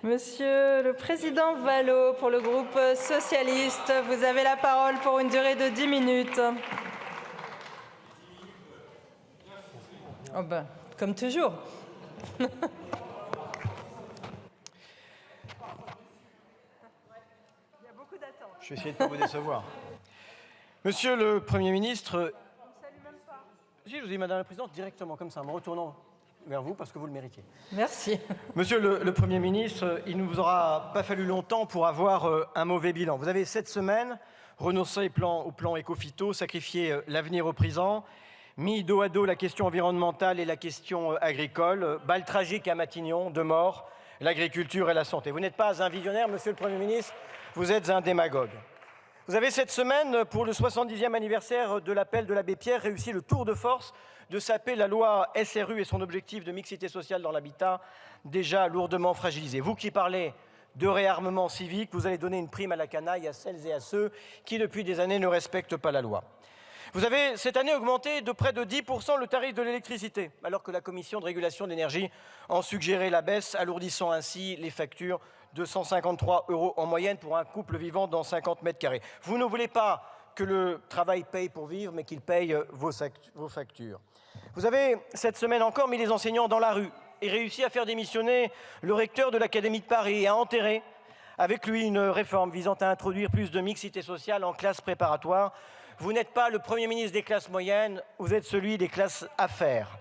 Monsieur le Président Vallot, pour le groupe socialiste, vous avez la parole pour une durée de 10 minutes. Oh ben, comme toujours. Je vais essayer de ne pas vous décevoir. Monsieur le Premier ministre... Si, je vous dis, Madame la Présidente, directement, comme ça, en me retournant vers vous, parce que vous le méritez. Merci. Monsieur le Premier ministre, il ne vous aura pas fallu longtemps pour avoir un mauvais bilan. Vous avez cette semaine renoncé au plan éco-phyto, sacrifié l'avenir au présent, mis dos à dos la question environnementale et la question agricole, balle tragique à Matignon, 2 morts, l'agriculture et la santé. Vous n'êtes pas un visionnaire, Monsieur le Premier ministre, vous êtes un démagogue. Vous avez cette semaine, pour le 70e anniversaire de l'appel de l'abbé Pierre, réussi le tour de force de saper la loi SRU et son objectif de mixité sociale dans l'habitat, déjà lourdement fragilisé. Vous qui parlez de réarmement civique, vous allez donner une prime à la canaille à celles et à ceux qui, depuis des années, ne respectent pas la loi. Vous avez cette année augmenté de près de 10% le tarif de l'électricité, alors que la Commission de régulation de l'énergie en suggérait la baisse, alourdissant ainsi les factures de 153 € en moyenne pour un couple vivant dans 50 mètres carrés. Vous ne voulez pas que le travail paye pour vivre, mais qu'il paye vos factures. Vous avez, cette semaine encore, mis les enseignants dans la rue et réussi à faire démissionner le recteur de l'Académie de Paris et à enterrer avec lui une réforme visant à introduire plus de mixité sociale en classe préparatoire. Vous n'êtes pas le Premier ministre des classes moyennes, vous êtes celui des classes affaires.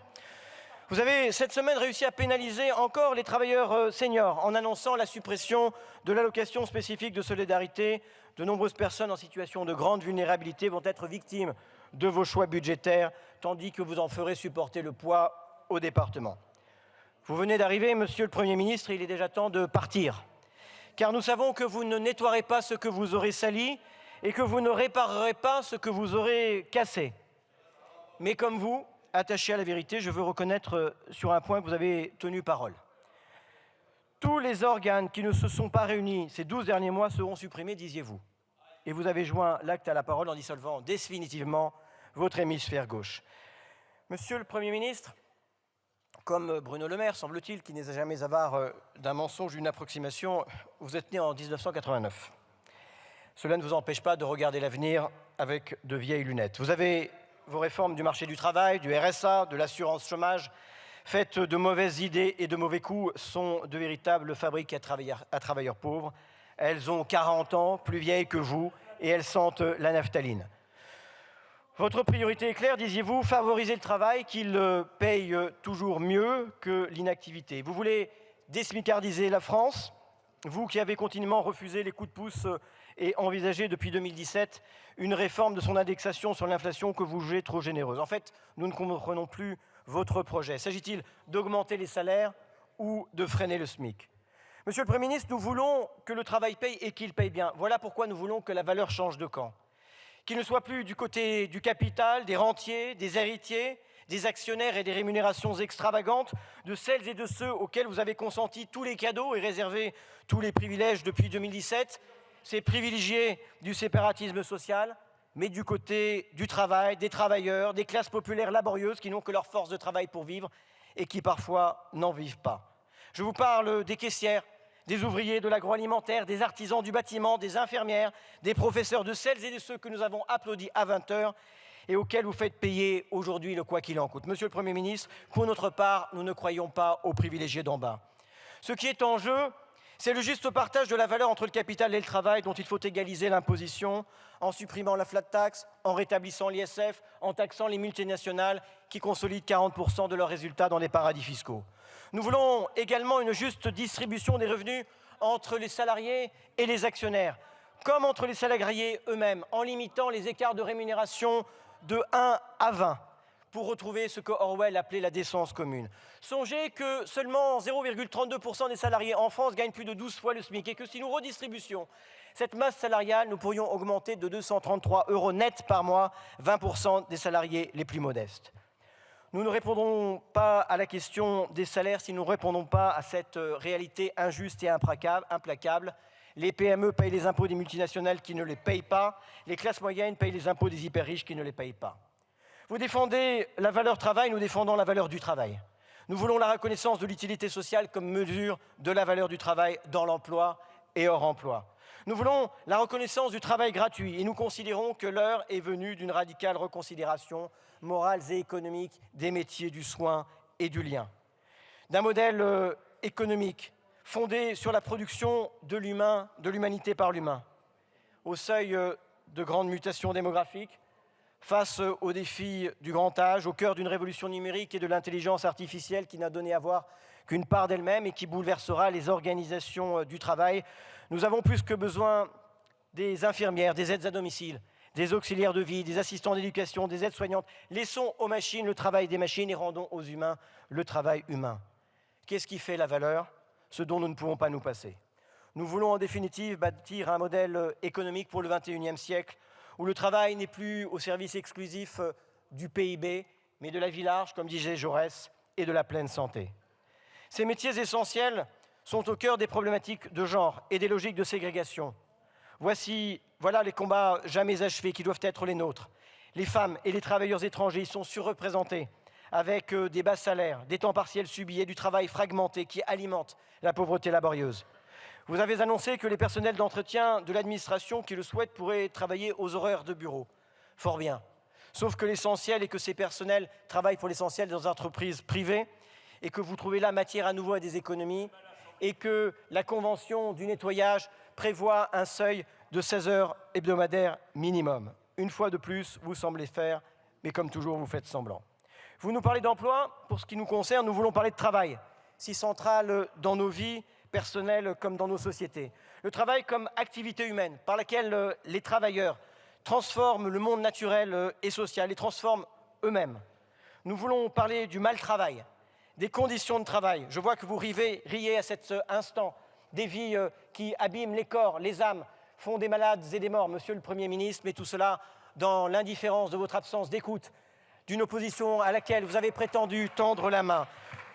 Vous avez cette semaine réussi à pénaliser encore les travailleurs seniors en annonçant la suppression de l'allocation spécifique de solidarité. De nombreuses personnes en situation de grande vulnérabilité vont être victimes de vos choix budgétaires, tandis que vous en ferez supporter le poids au département. Vous venez d'arriver, Monsieur le Premier ministre, et il est déjà temps de partir. Car nous savons que vous ne nettoierez pas ce que vous aurez sali et que vous ne réparerez pas ce que vous aurez cassé. Mais comme vous, attaché à la vérité, je veux reconnaître sur un point que vous avez tenu parole. Tous les organes qui ne se sont pas réunis ces 12 derniers mois seront supprimés, disiez-vous. Et vous avez joint l'acte à la parole en dissolvant définitivement votre hémisphère gauche. Monsieur le Premier ministre, comme Bruno Le Maire, semble-t-il, qui n'est jamais avare d'un mensonge, d'une approximation, vous êtes né en 1989. Cela ne vous empêche pas de regarder l'avenir avec de vieilles lunettes. Vous avez vos réformes du marché du travail, du RSA, de l'assurance chômage, faites de mauvaises idées et de mauvais coups, sont de véritables fabriques à travailleurs pauvres. Elles ont 40 ans, plus vieilles que vous, et elles sentent la naphtaline. Votre priorité est claire, disiez-vous, favoriser le travail, qu'il paye toujours mieux que l'inactivité. Vous voulez désmicardiser la France, vous qui avez continuellement refusé les coups de pouce et envisagé depuis 2017 une réforme de son indexation sur l'inflation que vous jugez trop généreuse. En fait, nous ne comprenons plus votre projet. S'agit-il d'augmenter les salaires ou de freiner le SMIC? Monsieur le Premier ministre, nous voulons que le travail paye et qu'il paye bien. Voilà pourquoi nous voulons que la valeur change de camp. Qu'il ne soit plus du côté du capital, des rentiers, des héritiers, des actionnaires et des rémunérations extravagantes, de celles et de ceux auxquels vous avez consenti tous les cadeaux et réservé tous les privilèges depuis 2017, ces privilégiés du séparatisme social, mais du côté du travail, des travailleurs, des classes populaires laborieuses qui n'ont que leur force de travail pour vivre et qui parfois n'en vivent pas. Je vous parle des caissières, des ouvriers de l'agroalimentaire, des artisans du bâtiment, des infirmières, des professeurs, de celles et de ceux que nous avons applaudis à 20h et auxquels vous faites payer aujourd'hui le quoi qu'il en coûte. Monsieur le Premier ministre, pour notre part, nous ne croyons pas aux privilégiés d'en bas. Ce qui est en jeu, c'est le juste partage de la valeur entre le capital et le travail dont il faut égaliser l'imposition en supprimant la flat tax, en rétablissant l'ISF, en taxant les multinationales qui consolident 40% de leurs résultats dans des paradis fiscaux. Nous voulons également une juste distribution des revenus entre les salariés et les actionnaires, comme entre les salariés eux-mêmes, en limitant les écarts de rémunération de 1 à 20, pour retrouver ce que Orwell appelait la décence commune. Songez que seulement 0,32% des salariés en France gagnent plus de 12 fois le SMIC et que si nous redistributions cette masse salariale, nous pourrions augmenter de 233 € net par mois 20% des salariés les plus modestes. Nous ne répondrons pas à la question des salaires si nous ne répondons pas à cette réalité injuste et implacable. Les PME payent les impôts des multinationales qui ne les payent pas. Les classes moyennes payent les impôts des hyper riches qui ne les payent pas. Vous défendez la valeur travail, nous défendons la valeur du travail. Nous voulons la reconnaissance de l'utilité sociale comme mesure de la valeur du travail dans l'emploi et hors emploi. Nous voulons la reconnaissance du travail gratuit et nous considérons que l'heure est venue d'une radicale reconsidération morale et économique des métiers du soin et du lien. D'un modèle économique fondé sur la production de l'humain, de l'humanité par l'humain, au seuil de grandes mutations démographiques, face aux défis du grand âge, au cœur d'une révolution numérique et de l'intelligence artificielle qui n'a donné à voir qu'une part d'elle-même et qui bouleversera les organisations du travail. Nous avons plus que besoin des infirmières, des aides à domicile, des auxiliaires de vie, des assistants d'éducation, des aides-soignantes. Laissons aux machines le travail des machines et rendons aux humains le travail humain. Qu'est-ce qui fait la valeur? Ce dont nous ne pouvons pas nous passer. Nous voulons en définitive bâtir un modèle économique pour le XXIe siècle où le travail n'est plus au service exclusif du PIB, mais de la vie large, comme disait Jaurès, et de la pleine santé. Ces métiers essentiels sont au cœur des problématiques de genre et des logiques de ségrégation. Voilà les combats jamais achevés qui doivent être les nôtres. Les femmes et les travailleurs étrangers sont surreprésentés avec des bas salaires, des temps partiels subis et du travail fragmenté qui alimente la pauvreté laborieuse. Vous avez annoncé que les personnels d'entretien de l'administration qui le souhaitent pourraient travailler aux horaires de bureau. Fort bien. Sauf que l'essentiel est que ces personnels travaillent pour l'essentiel dans des entreprises privées et que vous trouvez là matière à nouveau à des économies et que la convention du nettoyage prévoit un seuil de 16 heures hebdomadaires minimum. Une fois de plus, vous semblez faire, mais comme toujours, vous faites semblant. Vous nous parlez d'emploi. Pour ce qui nous concerne, nous voulons parler de travail, si central dans nos vies personnelles comme dans nos sociétés. Le travail comme activité humaine par laquelle les travailleurs transforment le monde naturel et social, les transforment eux-mêmes. Nous voulons parler du mal-travail, des conditions de travail. Je vois que vous riez à cet instant des vies qui abîment les corps, les âmes, font des malades et des morts, Monsieur le Premier ministre, mais tout cela dans l'indifférence de votre absence d'écoute, d'une opposition à laquelle vous avez prétendu tendre la main.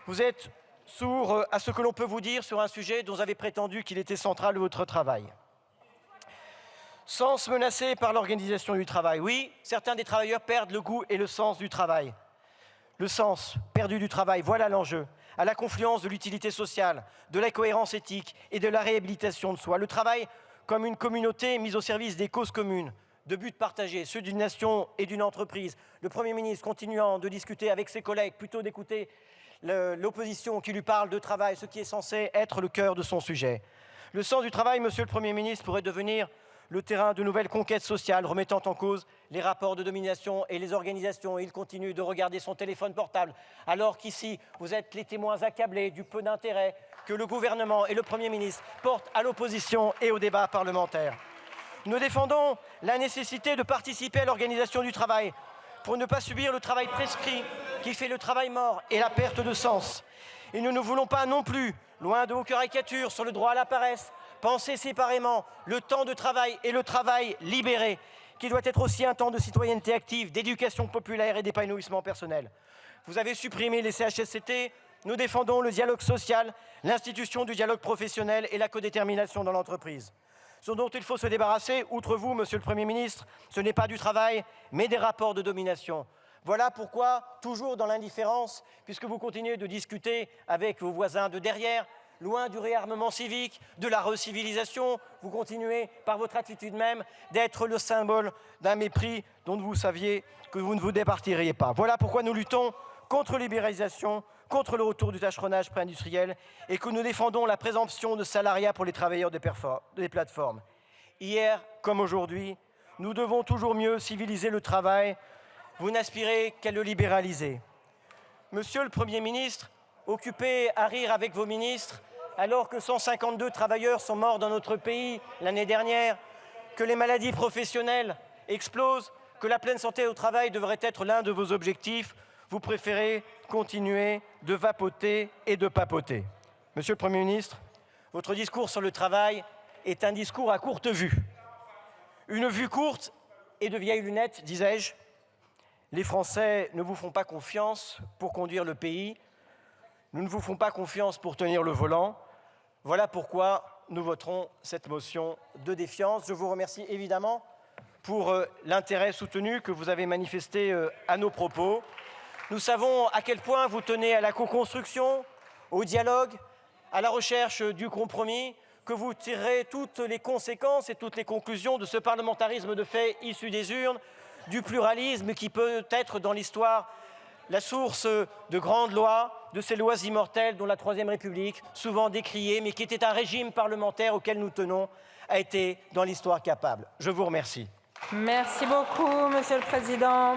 Vous êtes sourd à ce que l'on peut vous dire sur un sujet dont vous avez prétendu qu'il était central de votre travail. Sens menacé par l'organisation du travail. Oui, certains des travailleurs perdent le goût et le sens du travail. Le sens perdu du travail, voilà l'enjeu. À la confluence de l'utilité sociale, de la cohérence éthique et de la réhabilitation de soi. Le travail comme une communauté mise au service des causes communes, de buts partagés, ceux d'une nation et d'une entreprise. Le Premier ministre continuant de discuter avec ses collègues, plutôt d'écouter l'opposition qui lui parle de travail, ce qui est censé être le cœur de son sujet. Le sens du travail, Monsieur le Premier ministre, pourrait devenir le terrain de nouvelles conquêtes sociales remettant en cause les rapports de domination et les organisations. Il continue de regarder son téléphone portable, alors qu'ici, vous êtes les témoins accablés du peu d'intérêt que le gouvernement et le Premier ministre portent à l'opposition et au débat parlementaire. Nous défendons la nécessité de participer à l'organisation du travail pour ne pas subir le travail prescrit qui fait le travail mort et la perte de sens. Et nous ne voulons pas non plus, loin de vos caricatures sur le droit à la paresse, penser séparément le temps de travail et le travail libéré, qui doit être aussi un temps de citoyenneté active, d'éducation populaire et d'épanouissement personnel. Vous avez supprimé les CHSCT, nous défendons le dialogue social, l'institution du dialogue professionnel et la codétermination dans l'entreprise. Ce dont il faut se débarrasser, outre vous, Monsieur le Premier ministre, ce n'est pas du travail, mais des rapports de domination. Voilà pourquoi, toujours dans l'indifférence, puisque vous continuez de discuter avec vos voisins de derrière, loin du réarmement civique, de la recivilisation, vous continuez, par votre attitude même, d'être le symbole d'un mépris dont vous saviez que vous ne vous départiriez pas. Voilà pourquoi nous luttons contre la libéralisation, contre le retour du tâcheronnage pré-industriel et que nous défendons la présomption de salariat pour les travailleurs des plateformes. Hier comme aujourd'hui, nous devons toujours mieux civiliser le travail. Vous n'aspirez qu'à le libéraliser. Monsieur le Premier ministre, occupé à rire avec vos ministres, alors que 152 travailleurs sont morts dans notre pays l'année dernière, que les maladies professionnelles explosent, que la pleine santé au travail devrait être l'un de vos objectifs, vous préférez continuer de vapoter et de papoter. Monsieur le Premier ministre, votre discours sur le travail est un discours à courte vue. Une vue courte et de vieilles lunettes, disais-je. Les Français ne vous font pas confiance pour conduire le pays. Nous ne vous font pas confiance pour tenir le volant. Voilà pourquoi nous voterons cette motion de défiance. Je vous remercie évidemment pour l'intérêt soutenu que vous avez manifesté à nos propos. Nous savons à quel point vous tenez à la co-construction, au dialogue, à la recherche du compromis, que vous tirerez toutes les conséquences et toutes les conclusions de ce parlementarisme de fait issu des urnes, du pluralisme qui peut être dans l'histoire la source de grandes lois, de ces lois immortelles dont la Troisième République, souvent décriée, mais qui était un régime parlementaire auquel nous tenons, a été dans l'histoire capable. Je vous remercie. Merci beaucoup, Monsieur le Président.